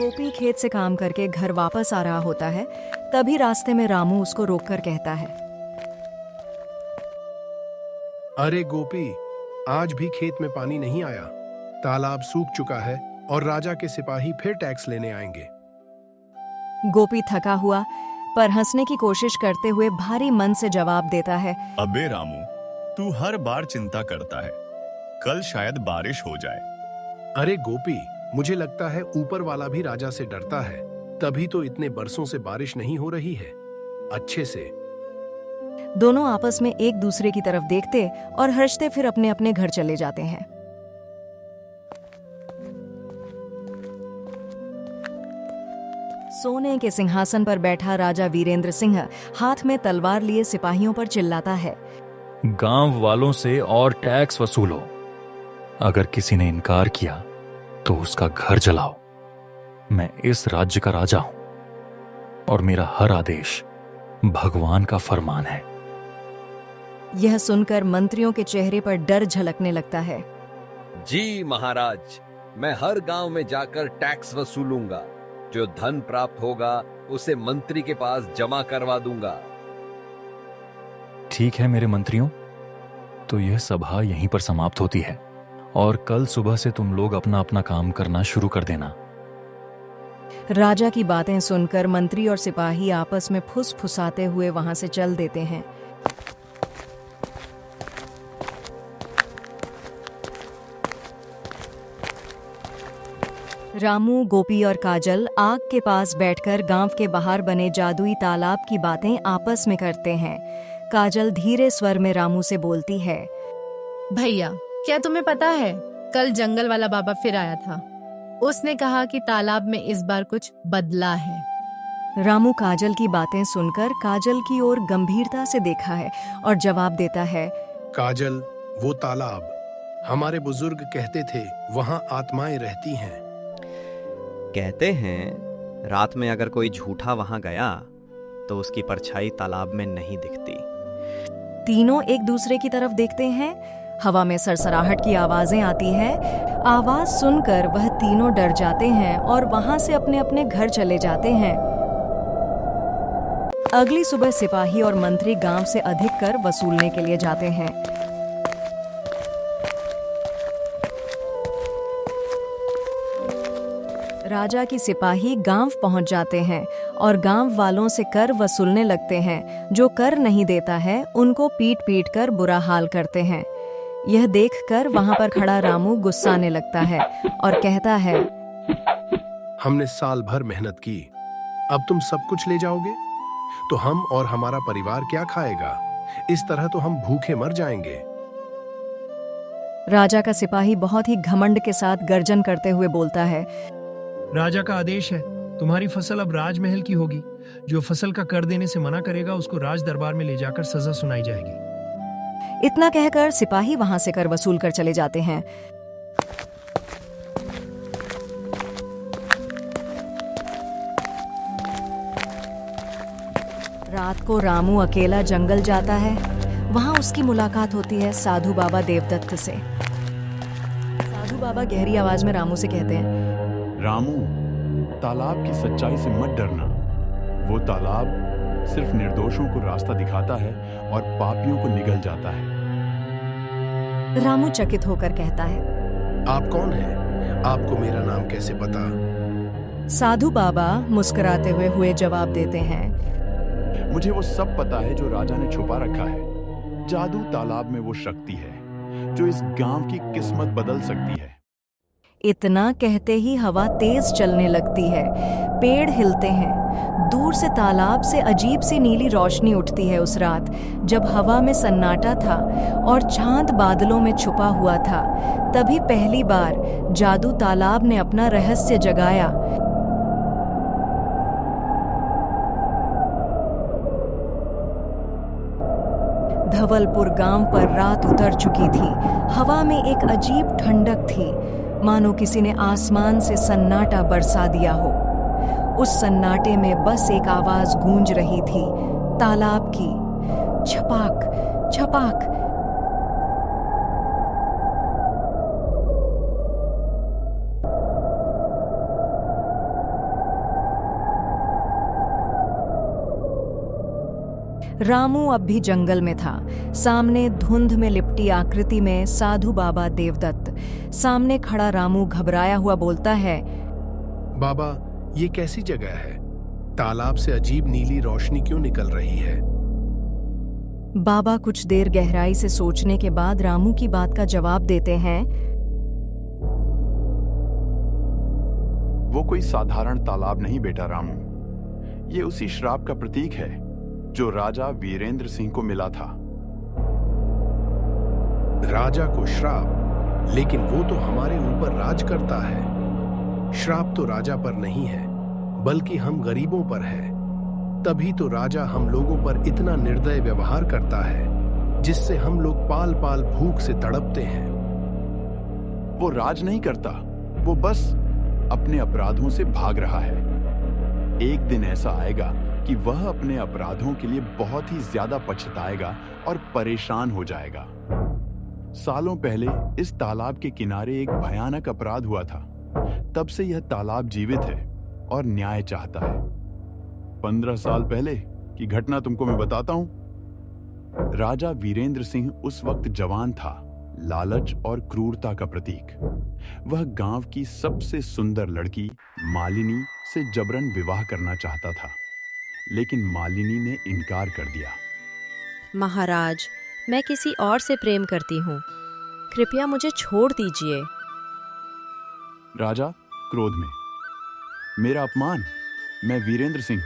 गोपी खेत से काम करके घर वापस आ रहा होता है। तभी रास्ते में रामू उसको रोककर कहता है, अरे गोपी, आज भी खेत में पानी नहीं आया। तालाब सूख चुका है और राजा के सिपाही फिर टैक्स लेने आएंगे। गोपी थका हुआ पर हंसने की कोशिश करते हुए भारी मन से जवाब देता है, अबे रामू, तू हर बार चिंता करता है, कल शायद बारिश हो जाए। अरे गोपी, मुझे लगता है ऊपर वाला भी राजा से डरता है, तभी तो इतने बरसों से बारिश नहीं हो रही है अच्छे से। दोनों आपस में एक दूसरे की तरफ देखते और हंसते फिर अपने अपने घर चले जाते हैं। सोने के सिंहासन पर बैठा राजा वीरेंद्र सिंह हाथ में तलवार लिए सिपाहियों पर चिल्लाता है, गांव वालों से और टैक्स वसूलो। अगर किसी ने इनकार किया तो उसका घर जलाओ। मैं इस राज्य का राजा हूं और मेरा हर आदेश भगवान का फरमान है। यह सुनकर मंत्रियों के चेहरे पर डर झलकने लगता है। जी महाराज, मैं हर गांव में जाकर टैक्स वसूलूंगा। जो धन प्राप्त होगा उसे मंत्री के पास जमा करवा दूंगा। ठीक है मेरे मंत्रियों, तो यह सभा यहीं पर समाप्त होती है और कल सुबह से तुम लोग अपना अपना काम करना शुरू कर देना। राजा की बातें सुनकर मंत्री और सिपाही आपस में फुसफुसाते हुए वहां से चल देते हैं। रामू, गोपी और काजल आग के पास बैठकर गांव के बाहर बने जादुई तालाब की बातें आपस में करते हैं। काजल धीरे स्वर में रामू से बोलती है, भैया, क्या तुम्हें पता है, कल जंगल वाला बाबा फिर आया था। उसने कहा कि तालाब में इस बार कुछ बदला है। रामू काजल की बातें सुनकर काजल की ओर गंभीरता से देखा है और जवाब देता है, काजल, वो तालाब, हमारे बुजुर्ग कहते थे वहां आत्माएं रहती हैं। कहते हैं रात में अगर कोई झूठा वहां गया तो उसकी परछाई तालाब में नहीं दिखती। तीनों एक दूसरे की तरफ देखते हैं। हवा में सरसराहट की आवाजें आती है। आवाज सुनकर वह तीनों डर जाते हैं और वहां से अपने अपने घर चले जाते हैं। अगली सुबह सिपाही और मंत्री गांव से अधिक कर वसूलने के लिए जाते हैं। राजा की सिपाही गांव पहुंच जाते हैं और गांव वालों से कर वसूलने लगते हैं। जो कर नहीं देता है उनको पीट पीट कर बुरा हाल करते हैं। यह देखकर वहां पर खड़ा रामू गुस्साने लगता है और कहता है, हमने साल भर मेहनत की, अब तुम सब कुछ ले जाओगे तो हम और हमारा परिवार क्या खाएगा? इस तरह तो हम भूखे मर जाएंगे। राजा का सिपाही बहुत ही घमंड के साथ गर्जन करते हुए बोलता है, राजा का आदेश है, तुम्हारी फसल अब राजमहल की होगी। जो फसल का कर देने से मना करेगा उसको राज दरबार में ले जाकर सजा सुनाई जाएगी। इतना कहकर सिपाही वहां से कर वसूल कर चले जाते हैं। रात को रामू अकेला जंगल जाता है। वहां उसकी मुलाकात होती है साधु बाबा देवदत्त से। साधु बाबा गहरी आवाज में रामू से कहते हैं, रामू, तालाब की सच्चाई से मत डरना। वो तालाब सिर्फ निर्दोषों को रास्ता दिखाता है और पापियों को निगल जाता है। रामू चकित होकर कहता है, आप कौन हैं? आपको मेरा नाम कैसे पता? साधु बाबा मुस्कुराते हुए जवाब देते हैं, मुझे वो सब पता है जो राजा ने छुपा रखा है। जादू तालाब में वो शक्ति है जो इस गांव की किस्मत बदल सकती है। इतना कहते ही हवा तेज चलने लगती है। पेड़ हिलते हैं। दूर से तालाब से अजीब सी नीली रोशनी उठती है। उस रात जब हवा में सन्नाटा था और चांद बादलों में छुपा हुआ था, तभी पहली बार जादू तालाब ने अपना रहस्य जगाया। धवलपुर गांव पर रात उतर चुकी थी। हवा में एक अजीब ठंडक थी, मानो किसी ने आसमान से सन्नाटा बरसा दिया हो। उस सन्नाटे में बस एक आवाज गूंज रही थी, तालाब की, छपाक छपाक। रामू अब भी जंगल में था। सामने धुंध में लिपटी आकृति में साधु बाबा देवदत्त। सामने खड़ा रामू घबराया हुआ बोलता है, बाबा, ये कैसी जगह है? तालाब से अजीब नीली रोशनी क्यों निकल रही है? बाबा कुछ देर गहराई से सोचने के बाद रामू की बात का जवाब देते हैं, वो कोई साधारण तालाब नहीं बेटा रामू, ये उसी श्राप का प्रतीक है जो राजा वीरेंद्र सिंह को मिला था। राजा को श्राप? लेकिन वो तो हमारे ऊपर राज करता है। श्राप तो राजा पर नहीं है, बल्कि हम गरीबों पर है। तभी तो राजा हम लोगों पर इतना निर्दय व्यवहार करता है, जिससे हम लोग पाल पाल भूख से तड़पते हैं। वो राज नहीं करता, वो बस अपने अपराधों से भाग रहा है। एक दिन ऐसा आएगा कि वह अपने अपराधों के लिए बहुत ही ज्यादा पछताएगा और परेशान हो जाएगा। सालों पहले इस तालाब के किनारे एक भयानक अपराध हुआ था। तब से यह तालाब जीवित है और न्याय चाहता है। 15 साल पहले की घटना तुमको मैं बताता हूं। राजा वीरेंद्र सिंह उस वक्त जवान था, लालच और क्रूरता का प्रतीक। वह गांव की सबसे सुंदर लड़की मालिनी से जबरन विवाह करना चाहता था, लेकिन मालिनी ने इनकार कर दिया। महाराज, मैं किसी और से प्रेम करती हूँ, कृपया मुझे छोड़ दीजिए। राजा क्रोध में, मेरा अपमान, मैं वीरेंद्र सिंह,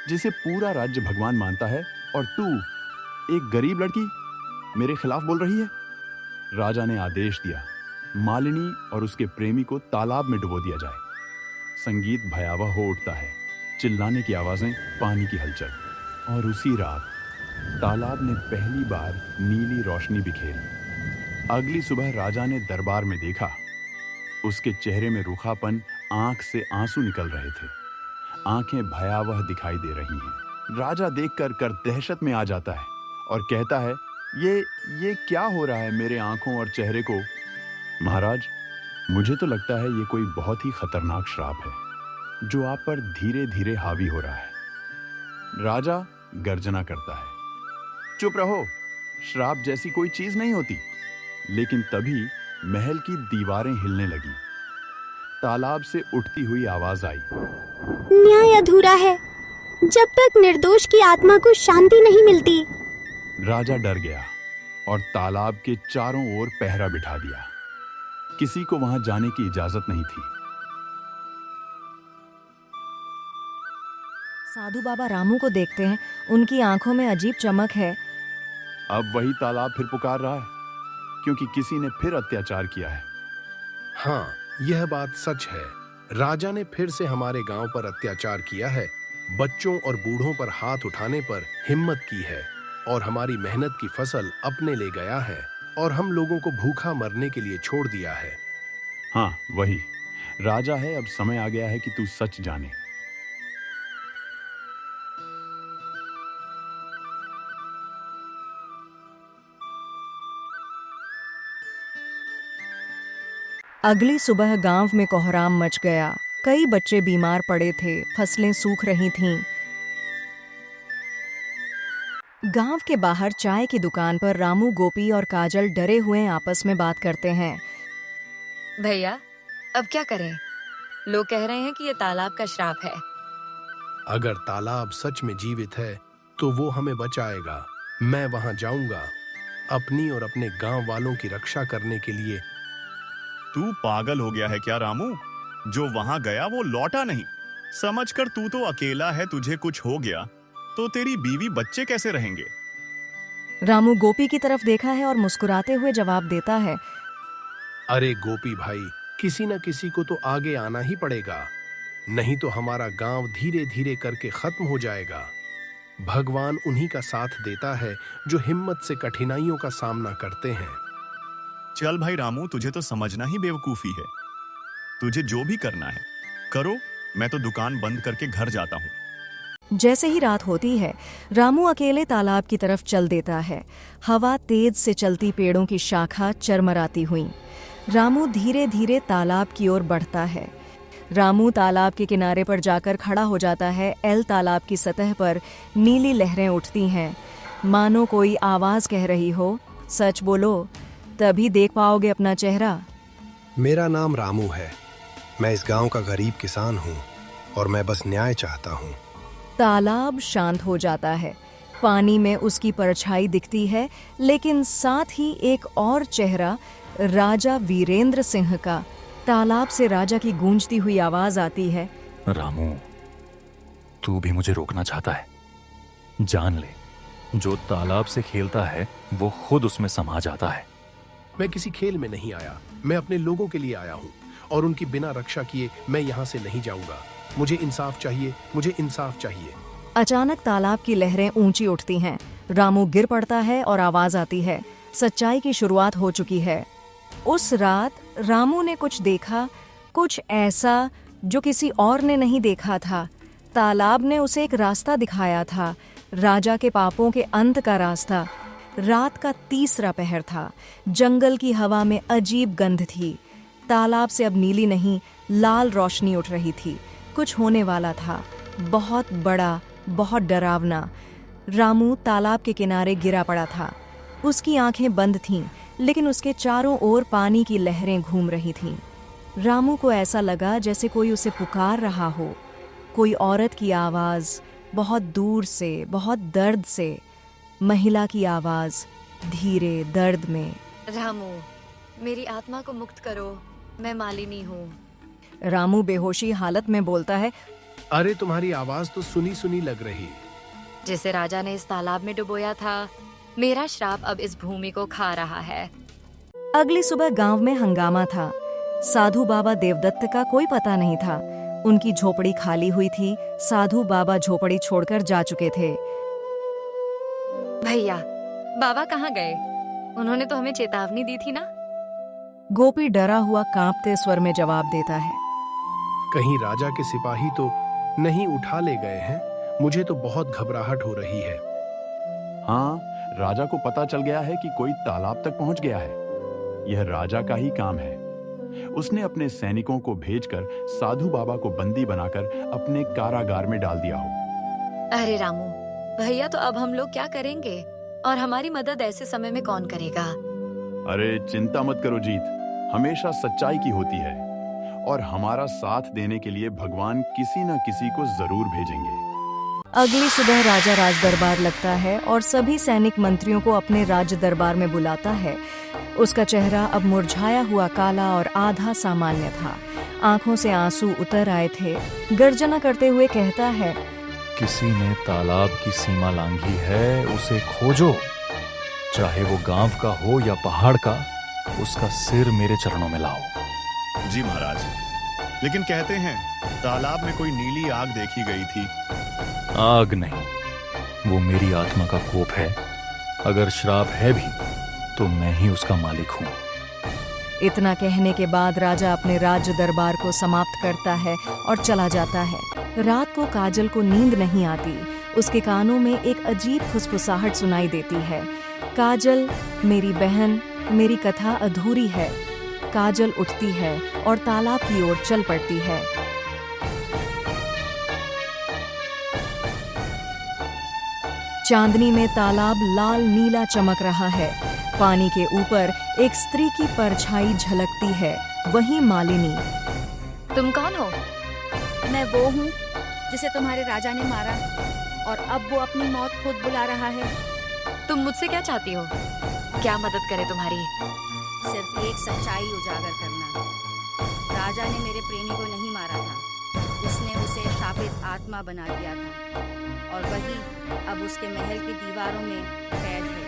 जिसे पूरा राज्य भगवान मानता है, और तू एक गरीब लड़की मेरे खिलाफ बोल रही है। राजा ने आदेश दिया, मालिनी और उसके प्रेमी को तालाब में डुबो दिया जाए। संगीत भयावह हो उठता है, चिल्लाने की आवाजें, पानी की हलचल, और उसी रात तालाब ने पहली बार नीली रोशनी बिखेरी। अगली सुबह राजा ने दरबार में देखा, उसके चेहरे में रूखापन, आंख से आंसू निकल रहे थे, आंखें भयावह दिखाई दे रही हैं। राजा देखकर कर दहशत में आ जाता है और कहता है, ये क्या हो रहा है मेरे आंखों और चेहरे को? महाराज, मुझे तो लगता है ये कोई बहुत ही खतरनाक श्राप है जो आप पर धीरे धीरे हावी हो रहा है। राजा गर्जना करता है, चुप रहो, श्राप जैसी कोई चीज नहीं होती। लेकिन तभी महल की दीवारें हिलने लगी। तालाब से उठती हुई आवाज आई, न्याय अधूरा है जब तक निर्दोष की आत्मा को शांति नहीं मिलती। राजा डर गया और तालाब के चारों ओर पहरा बिठा दिया। किसी को वहां जाने की इजाजत नहीं थी। साधु बाबा रामू को देखते हैं, उनकी आंखों में अजीब चमक है। अब वही तालाब फिर पुकार रहा है, क्योंकि किसी ने फिर अत्याचार किया है। हाँ, यह बात सच है। राजा ने फिर से हमारे गांव पर अत्याचार किया है, बच्चों और बूढ़ों पर हाथ उठाने पर हिम्मत की है, और हमारी मेहनत की फसल अपने ले गया है, और हम लोगों को भूखा मरने के लिए छोड़ दिया है। हाँ, वही राजा है। अब समय आ गया है कि तू सच जाने। अगली सुबह गांव में कोहराम मच गया। कई बच्चे बीमार पड़े थे, फसलें सूख रही थीं। गांव के बाहर चाय की दुकान पर रामू, गोपी और काजल डरे हुए आपस में बात करते हैं। भैया, अब क्या करें? लोग कह रहे हैं कि ये तालाब का श्राप है। अगर तालाब सच में जीवित है तो वो हमें बचाएगा। मैं वहां जाऊंगा, अपनी और अपने गांव वालों की रक्षा करने के लिए। तू पागल हो गया है क्या रामू? जो वहां गया वो लौटा नहीं। समझकर तू तो अकेला है, तुझे कुछ हो गया तो तेरी बीवी बच्चे कैसे रहेंगे? रामू गोपी की तरफ देखा है और मुस्कुराते हुए जवाब देता है, अरे गोपी भाई, किसी न किसी को तो आगे आना ही पड़ेगा, नहीं तो हमारा गांव धीरे धीरे करके खत्म हो जाएगा। भगवान उन्हीं का साथ देता है जो हिम्मत से कठिनाइयों का सामना करते हैं। चल भाई रामू, तुझे तो समझना ही बेवकूफी है। तुझे जो भी करना है करो, मैं तो दुकान बंद करके घर जाता हूँ। जैसे ही रात होती है, रामू अकेले तालाब की तरफ चल देता है। हवा तेज से चलती पेड़ों की शाखा चरमराती हुई। रामू धीरे धीरे तालाब की ओर बढ़ता है। रामू तालाब के किनारे पर जाकर खड़ा हो जाता है। एल तालाब की सतह पर नीली लहरें उठती हैं। मानो कोई आवाज कह रही हो, सच बोलो, तभी देख पाओगे अपना चेहरा। मेरा नाम रामू है। मैं इस गांव का गरीब किसान हूँ और मैं बस न्याय चाहता हूँ। तालाब शांत हो जाता है। पानी में उसकी परछाई दिखती है, लेकिन साथ ही एक और चेहरा, राजा वीरेंद्र सिंह का। तालाब से राजा की गूंजती हुई आवाज आती है, रामू, तू भी मुझे रोकना चाहता है? जान ले, जो तालाब से खेलता है वो खुद उसमें समा जाता है। मैं किसी खेल में नहीं आया, मैं अपने लोगों के लिए आया हूँ और उनकी बिना रक्षा किए मैं यहाँ से नहीं जाऊंगा। मुझे इंसाफ चाहिए, मुझे इंसाफ चाहिए। अचानक तालाब की लहरें ऊंची उठती हैं। रामू गिर पड़ता है और आवाज आती है, सच्चाई की शुरुआत हो चुकी है। उस रात रामू ने कुछ देखा, कुछ ऐसा जो किसी और ने नहीं देखा था। तालाब ने उसे एक रास्ता दिखाया था, राजा के पापों के अंत का रास्ता। रात का तीसरा पहर था। जंगल की हवा में अजीब गंध थी। तालाब से अब नीली नहीं, लाल रोशनी उठ रही थी। कुछ होने वाला था, बहुत बड़ा, बहुत डरावना। रामू तालाब के किनारे गिरा पड़ा था। उसकी आंखें बंद थीं, लेकिन उसके चारों ओर पानी की लहरें घूम रही थीं। रामू को ऐसा लगा जैसे कोई उसे पुकार रहा हो, कोई औरत की आवाज, बहुत दूर से, बहुत दर्द से। महिला की आवाज, धीरे, दर्द में। रामू, मेरी आत्मा को मुक्त करो, मैं मालिनी हूँ। रामू बेहोशी हालत में बोलता है, अरे तुम्हारी आवाज तो सुनी सुनी लग रही। जिसे राजा ने इस तालाब में डुबोया था, मेरा श्राप अब इस भूमि को खा रहा है। अगली सुबह गांव में हंगामा था। साधु बाबा देवदत्त का कोई पता नहीं था। उनकी झोपड़ी खाली हुई थी। साधु बाबा झोपड़ी छोड़कर जा चुके थे। भैया, बाबा कहाँ गए? उन्होंने तो हमें चेतावनी दी थी ना। गोपी डरा हुआ कांपते स्वर में जवाब देता है, कहीं राजा के सिपाही तो नहीं उठा ले गए हैं? मुझे तो बहुत घबराहट हो रही है। हाँ, राजा को पता चल गया है कि कोई तालाब तक पहुंच गया है। यह राजा का ही काम है। उसने अपने सैनिकों को भेजकर साधु बाबा को बंदी बनाकर अपने कारागार में डाल दिया हो। अरे रामू, भैया, तो अब हम लोग क्या करेंगे? और हमारी मदद ऐसे समय में कौन करेगा? अरे चिंता मत करो जीत, हमेशा सच्चाई की होती है और हमारा साथ देने के लिए भगवान किसी न किसी को जरूर भेजेंगे। अगली सुबह राजा राज दरबार लगता है और सभी सैनिक मंत्रियों को अपने राज्य दरबार में बुलाता है। उसका चेहरा अब मुरझाया हुआ, काला और आधा सामान्य था। आंखों से आंसू उतर आए थे। गर्जना करते हुए कहता है, किसी ने तालाब की सीमा लांघी है, उसे खोजो। चाहे वो गांव का हो या पहाड़ का, उसका सिर मेरे चरणों में लाओ। जी महाराज, लेकिन कहते हैं तालाब में कोई नीली आग देखी गई थी। आग नहीं, वो मेरी आत्मा का कोप है। अगर श्राप है भी तो मैं ही उसका मालिक हूँ। इतना कहने के बाद राजा अपने राज्य दरबार को समाप्त करता है और चला जाता है। रात को काजल को नींद नहीं आती। उसके कानों में एक अजीब फुसफुसाहट सुनाई देती है, काजल मेरी बहन, मेरी कथा अधूरी है। काजल उठती है और तालाब की ओर चल पड़ती है। चांदनी में तालाब लाल नीला चमक रहा है। पानी के ऊपर एक स्त्री की परछाई झलकती है, वही मालिनी। तुम कौन हो? मैं वो हूँ जिसे तुम्हारे राजा ने मारा और अब वो अपनी मौत खुद बुला रहा है। तुम मुझसे क्या चाहती हो? क्या मदद करे तुम्हारी? सिर्फ एक सच्चाई उजागर करना। राजा ने मेरे प्रेमी को नहीं मारा था, उसने उसे शापित आत्मा बना दिया था और वही अब उसके महल की दीवारों में कैद है।